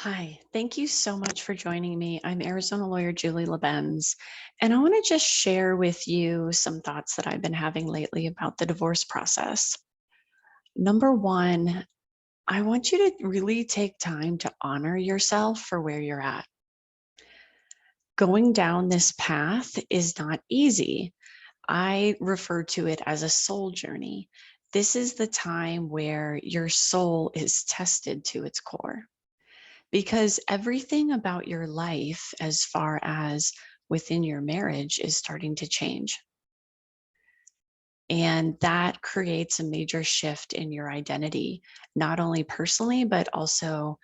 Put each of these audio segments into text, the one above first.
Hi, thank you so much for joining me. I'm Arizona lawyer Julie LaBenz, and I want to just share with you some thoughts that I've been having lately about the divorce process. Number one, I want you to really take time to honor yourself for where you're at. Going down this path is not easy. I refer to it as a soul journey. This is the time where your soul is tested to its core. Because everything about your life, as far as within your marriage, is starting to change. And that creates a major shift in your identity, not only personally, but also,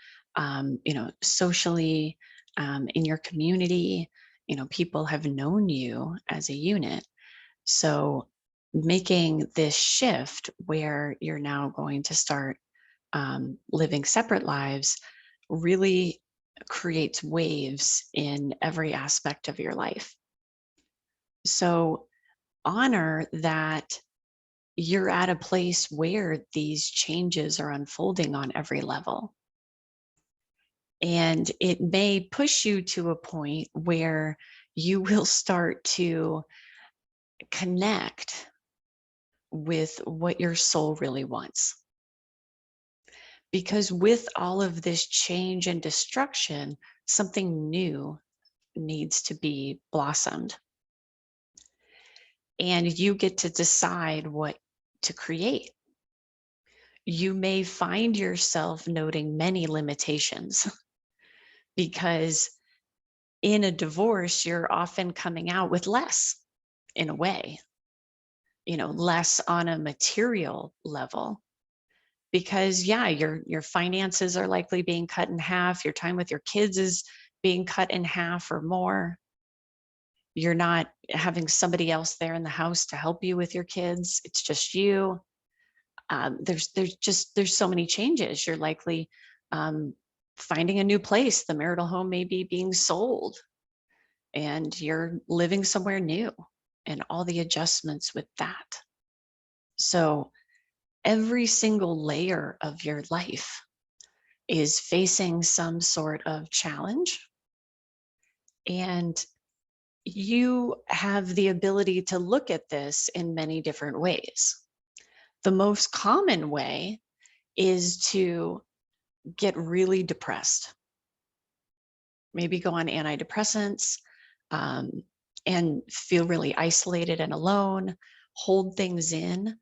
socially, in your community. People have known you as a unit. So making this shift where you're now going to start living separate lives really creates waves in every aspect of your life. So honor that you're at a place where these changes are unfolding on every level. And it may push you to a point where you will start to connect with what your soul really wants. Because with all of this change and destruction, something new needs to be blossomed. And you get to decide what to create. You may find yourself noting many limitations because in a divorce, you're often coming out with less in a way, less on a material level. Because yeah, your finances are likely being cut in half, your time with your kids is being cut in half or more. You're not having somebody else there in the house to help you with your kids. It's just you. There's so many changes. You're likely um, finding a new place. The marital home may be being sold, and you're living somewhere new, and all the adjustments with that. So every single layer of your life is facing some sort of challenge, and you have the ability to look at this in many different ways. The most common way is to get really depressed, maybe go on antidepressants, um, and feel really isolated and alone, hold things in,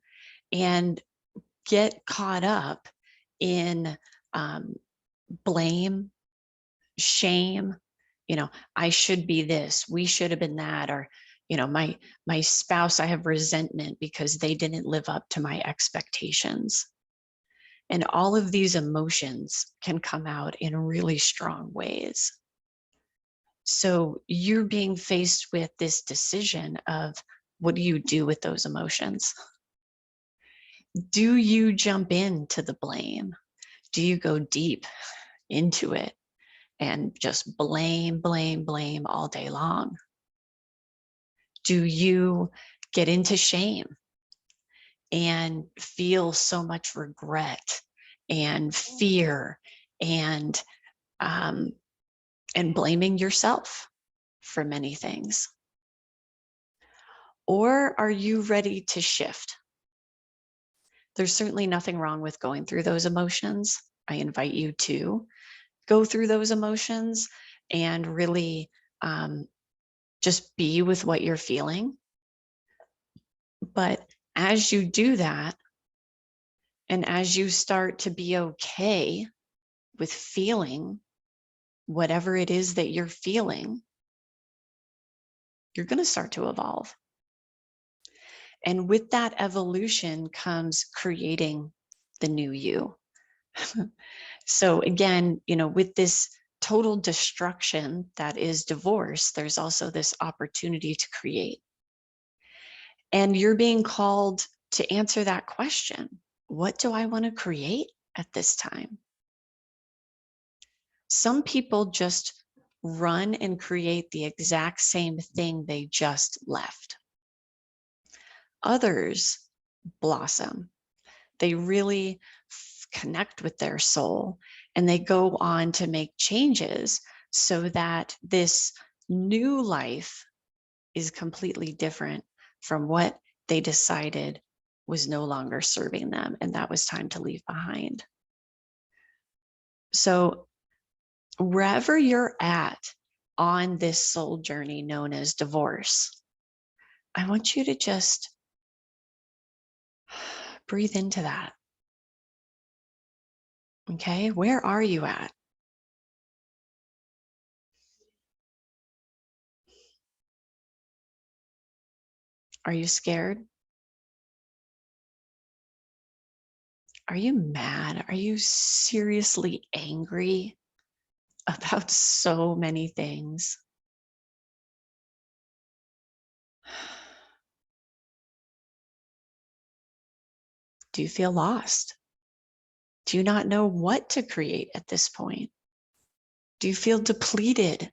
and get caught up in um, blame, shame. I should be this, we should have been that, or my spouse, I have resentment because they didn't live up to my expectations. And all of these emotions can come out in really strong ways. So you're being faced with this decision of, what do you do with those emotions? Do you jump into the blame? Do you go deep into it and just blame, blame, blame all day long? Do you get into shame and feel so much regret and fear and um, blaming yourself for many things? Or are you ready to shift? There's certainly nothing wrong with going through those emotions. I invite you to go through those emotions and really just be with what you're feeling. But as you do that, and as you start to be okay with feeling whatever it is that you're feeling, you're going to start to evolve. And with that evolution comes creating the new you. So again, with this total destruction that is divorce, there's also this opportunity to create. And you're being called to answer that question. What do I want to create at this time? Some people just run and create the exact same thing they just left. Others blossom. They really connect with their soul And they go on to make changes so that this new life is completely different from what they decided was no longer serving them, and that was time to leave behind. So wherever you're at on this soul journey known as divorce, I want you to just breathe into that. Okay, where are you at? Are you scared? Are you mad? Are you seriously angry about so many things? Do you feel lost? Do you not know what to create at this point? Do you feel depleted?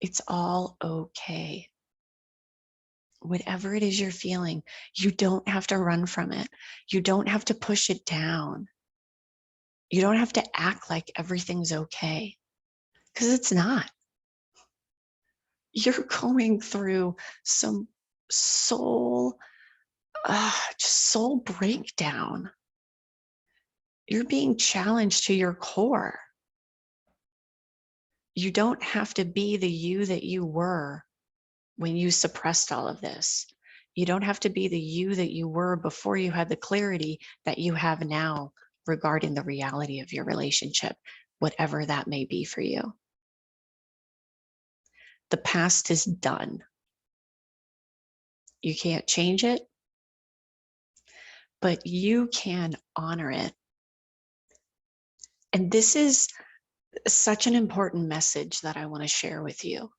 It's all okay. Whatever it is you're feeling, you don't have to run from it. You don't have to push it down. You don't have to act like everything's okay, because it's not. You're going through some soul, just soul breakdown. You're being challenged to your core. You don't have to be the you that you were when you suppressed all of this. You don't have to be the you that you were before you had the clarity that you have now regarding the reality of your relationship, whatever that may be for you. The past is done. You can't change it, but you can honor it. And this is such an important message that I want to share with you,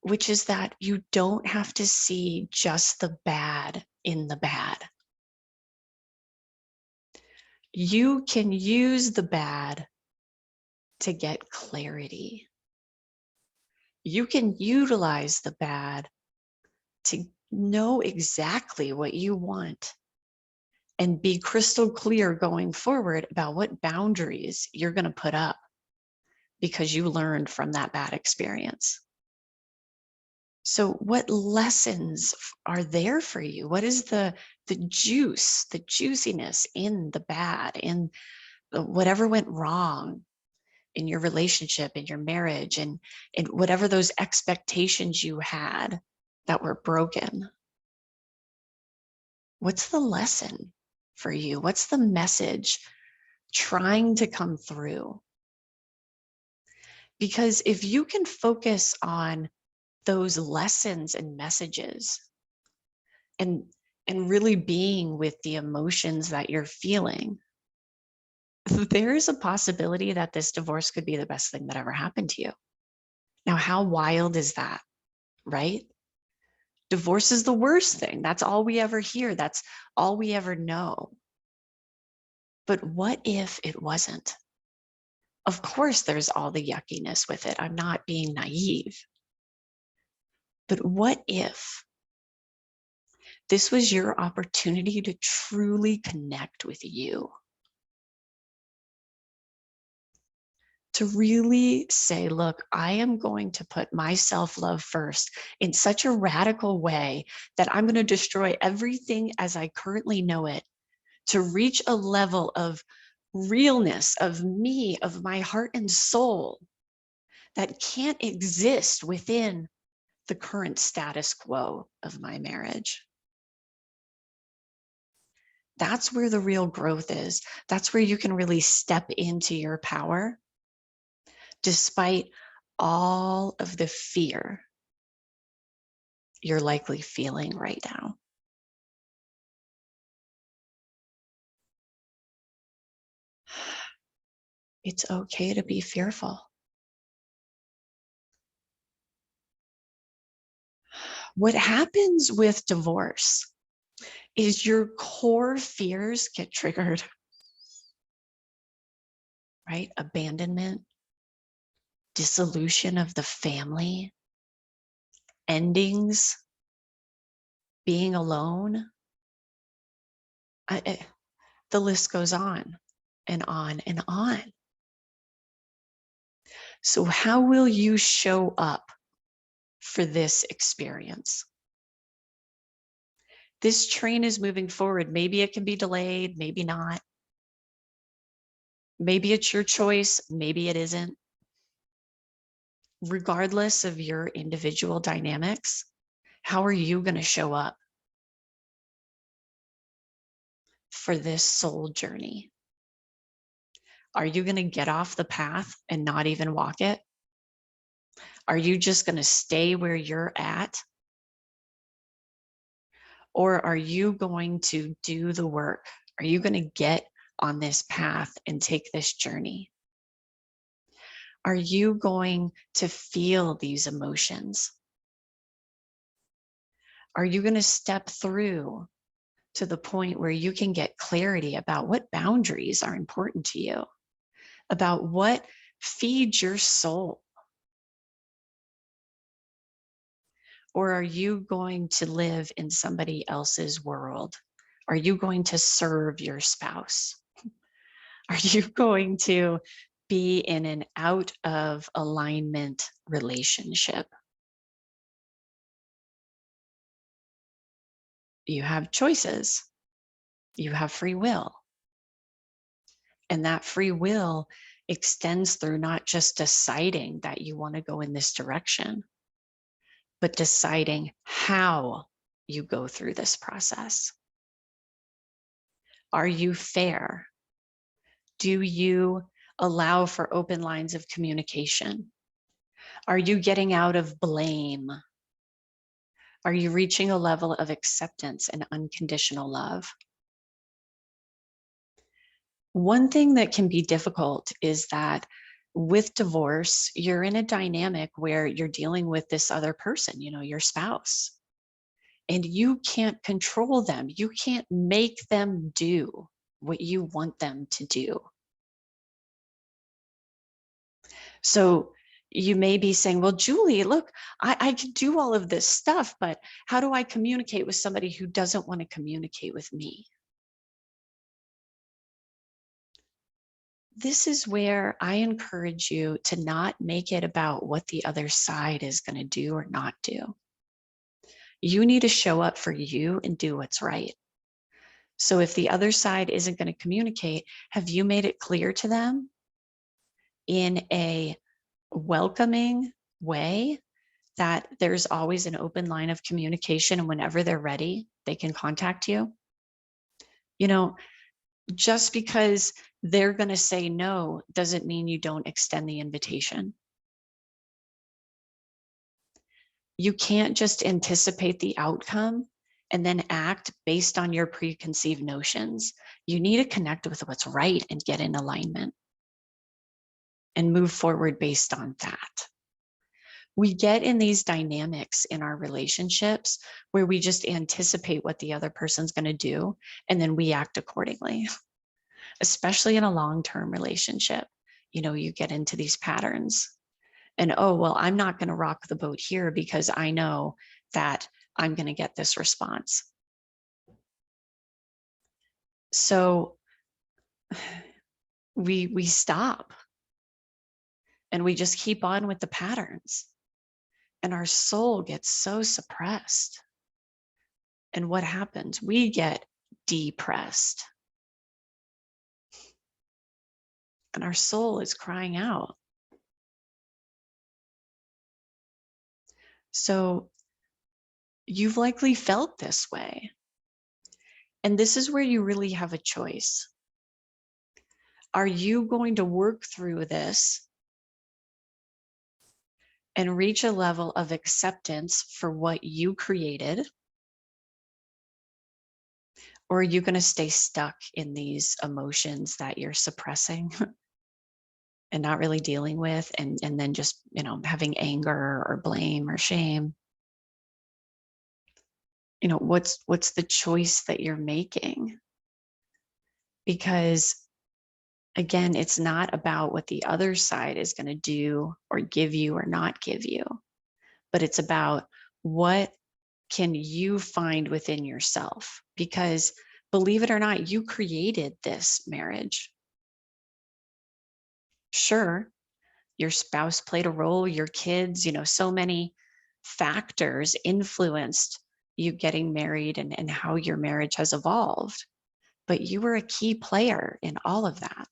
which is that you don't have to see just the bad in the bad. You can use the bad to get clarity. You can utilize the bad to know exactly what you want and be crystal clear going forward about what boundaries you're going to put up because you learned from that bad experience. So what lessons are there for you? What is the juice, the juiciness in the bad, in whatever went wrong in your relationship, in your marriage, and whatever those expectations you had that were broken? What's the lesson for you? What's the message trying to come through? Because if you can focus on those lessons and messages and really being with the emotions that you're feeling, there is a possibility that this divorce could be the best thing that ever happened to you. Now, how wild is that, right? Divorce is the worst thing. That's all we ever hear. That's all we ever know. But what if it wasn't? Of course, there's all the yuckiness with it. I'm not being naive. But what if this was your opportunity to truly connect with you? To really say, look, I am going to put my self-love first in such a radical way that I'm going to destroy everything as I currently know it to reach a level of realness of me, of my heart and soul that can't exist within the current status quo of my marriage. That's where the real growth is. That's where you can really step into your power, despite all of the fear you're likely feeling right now. It's okay to be fearful. What happens with divorce is your core fears get triggered, right? Abandonment, dissolution of the family, endings, being alone. The list goes on and on and on. So how will you show up for this experience? This train is moving forward. Maybe it can be delayed, maybe not. Maybe it's your choice, maybe it isn't. Regardless of your individual dynamics, how are you going to show up for this soul journey? Are you going to get off the path and not even walk it? Are you just going to stay where you're at? Or are you going to do the work? Are you going to get on this path and take this journey? Are you going to feel these emotions? Are you going to step through to the point where you can get clarity about what boundaries are important to you, about what feeds your soul? Or are you going to live in somebody else's world? Are you going to serve your spouse? Are you going to be in an out of alignment relationship? You have choices. You have free will. And that free will extends through not just deciding that you want to go in this direction, but deciding how you go through this process. Are you fair? Do you allow for open lines of communication? Are you getting out of blame? Are you reaching a level of acceptance and unconditional love? One thing that can be difficult is that with divorce, you're in a dynamic where you're dealing with this other person, your spouse, and you can't control them. You can't make them do what you want them to do. So you may be saying, well, Julie, look, I can do all of this stuff, but how do I communicate with somebody who doesn't want to communicate with me? This is where I encourage you to not make it about what the other side is going to do or not do. You need to show up for you and do what's right. So if the other side isn't going to communicate, have you made it clear to them in a welcoming way that there's always an open line of communication, and whenever they're ready, they can contact you? Just because they're going to say no doesn't mean you don't extend the invitation. You can't just anticipate the outcome and then act based on your preconceived notions. You need to connect with what's right and get in alignment and move forward based on that. We get in these dynamics in our relationships where we just anticipate what the other person's going to do, and then we act accordingly. Especially in a long-term relationship, you get into these patterns. And, oh, well, I'm not going to rock the boat here because I know that I'm going to get this response. So we stop and we just keep on with the patterns. And our soul gets so suppressed. And what happens? We get depressed. And our soul is crying out. So you've likely felt this way. And this is where you really have a choice. Are you going to work through this and reach a level of acceptance for what you created? Or are you going to stay stuck in these emotions that you're suppressing and not really dealing with, and then just, having anger or blame or shame? What's the choice that you're making? Because again, it's not about what the other side is going to do or give you or not give you, but it's about what can you find within yourself? Because Believe it or not, you created this marriage. Sure, your spouse played a role, your kids, so many factors influenced you getting married and how your marriage has evolved. But you were a key player in all of that.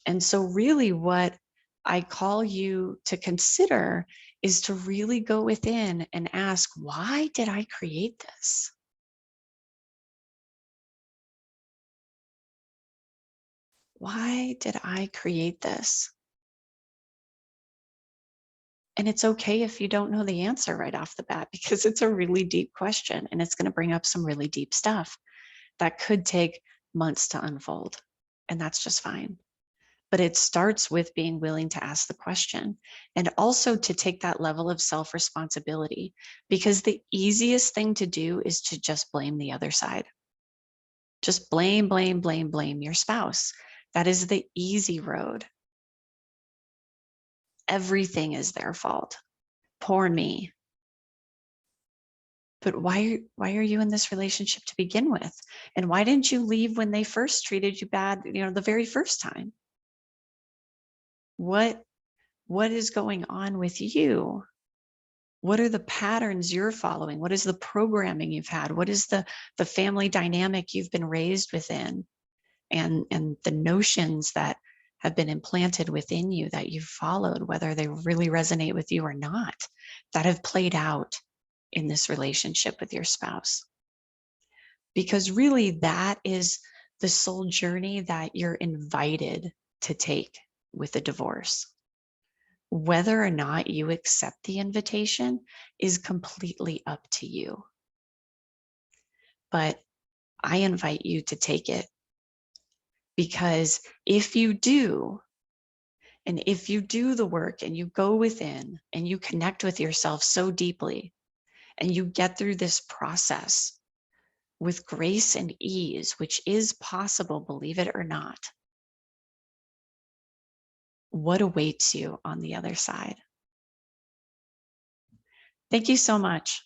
And so, really, what I call you to consider is to really go within and ask, why did I create this? Why did I create this? And it's okay if you don't know the answer right off the bat, because it's a really deep question and it's going to bring up some really deep stuff that could take months to unfold. And that's just fine. But it starts with being willing to ask the question and also to take that level of self responsibility, because the easiest thing to do is to just blame the other side. Just blame your spouse. That is the easy road. Everything is their fault. Poor me. But why are you in this relationship to begin with? And why didn't you leave when they first treated you bad, the very first time? What is going on with you? What are the patterns you're following? What is the programming you've had? What is the family dynamic you've been raised within? And the notions that have been implanted within you that you've followed, whether they really resonate with you or not, that have played out in this relationship with your spouse. Because really, that is the soul journey that you're invited to take with a divorce. Whether or not you accept the invitation is completely up to you. But I invite you to take it, because if you do, and if you do the work and you go within and you connect with yourself so deeply and you get through this process with grace and ease, which is possible, believe it or not, what awaits you on the other side? Thank you so much.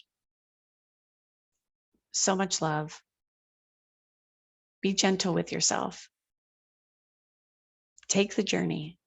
So much love. Be gentle with yourself. Take the journey.